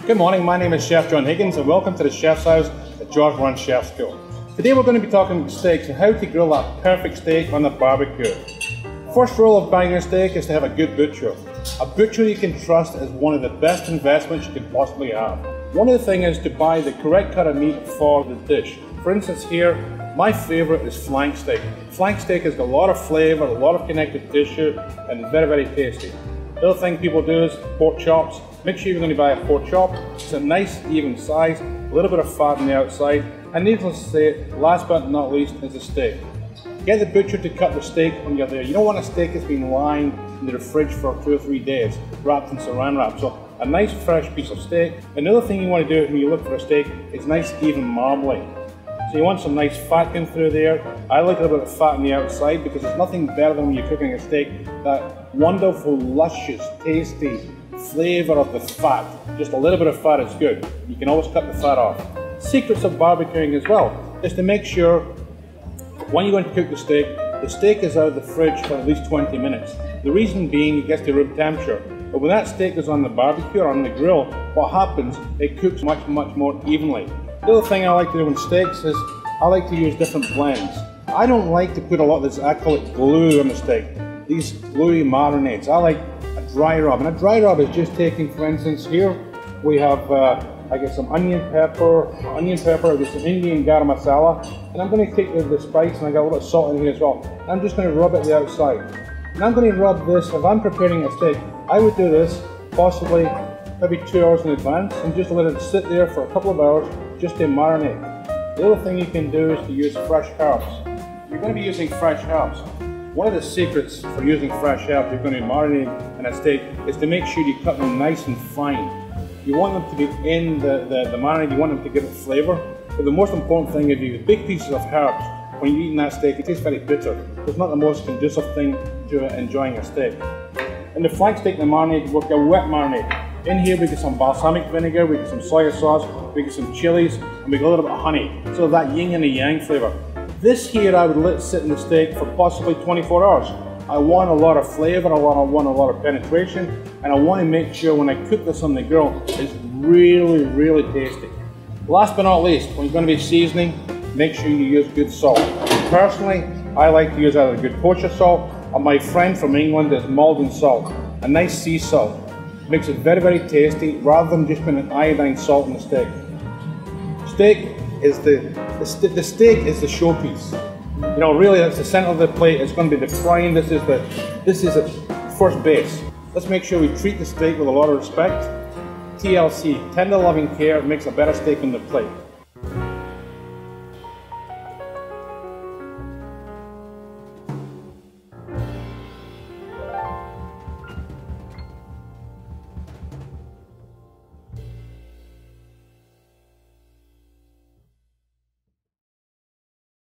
Good morning, my name is Chef John Higgins and welcome to the Chef's House at Geroge Brown Chef School. Today we're going to be talking steaks and how to grill that perfect steak on the barbecue. First rule of buying a steak is to have a good butcher. A butcher you can trust is one of the best investments you can possibly have. One of the things is to buy the correct cut of meat for the dish. For instance here, my favourite is flank steak. Flank steak has got a lot of flavour, a lot of connective tissue and very tasty. The other thing people do is pork chops. Make sure you're going to buy a pork chop. It's a nice even size, a little bit of fat on the outside, and needless to say, last but not least is the steak. Get the butcher to cut the steak when you're there. You don't want a steak that's been lying in the fridge for 2 or 3 days, wrapped in saran wrap. So a nice fresh piece of steak. Another thing you want to do when you look for a steak is nice even marbling. So you want some nice fat going through there. I like a little bit of fat on the outside because there's nothing better than when you're cooking a steak, that wonderful, luscious, tasty flavour of the fat. Just a little bit of fat is good. You can always cut the fat off. Secrets of barbecuing as well is to make sure when you're going to cook the steak is out of the fridge for at least 20 minutes. The reason being it gets to room temperature. But when that steak is on the barbecue or on the grill, what happens, it cooks much more evenly. The other thing I like to do with steaks is I like to use different blends. I don't like to put a lot of this, I call it glue on the steak. These gluey marinades. I like a dry rub. And a dry rub is just taking, for instance, here we have, I get some onion pepper, I get some Indian garam masala, and I'm going to take the spice and I got a little bit of salt in here as well. I'm just going to rub it the outside. And I'm going to rub this, if I'm preparing a steak, I would do this possibly maybe 2 hours in advance and just let it sit there for a couple of hours just to marinate. The other thing you can do is to use fresh herbs. You're going to be using fresh herbs. One of the secrets for using fresh herbs you're going to be marinating in a steak is to make sure you cut them nice and fine. You want them to be in the marinade, you want them to give it flavour. But the most important thing is you use big pieces of herbs. When you're eating that steak, it tastes very bitter. It's not the most conducive thing to enjoying a steak. In the flank steak and the marinade, we've got a wet marinade. In here we get some balsamic vinegar, we get some soy sauce, we get some chilies, and we get a little bit of honey. So that yin and the yang flavour. This here I would let sit in the steak for possibly 24 hours. I want a lot of flavour, I want a lot of penetration, and I want to make sure when I cook this on the grill, it's really tasty. Last but not least, when you're going to be seasoning, make sure you use good salt. Personally, I like to use either good kosher salt, or my friend from England is Malden salt, a nice sea salt. Makes it very tasty rather than just putting an iodine salt in the steak. Steak is the steak is the showpiece. You know, really that's the center of the plate. It's going to be the prime. This is the first base. Let's make sure we treat the steak with a lot of respect. TLC, tender loving care, makes a better steak on the plate.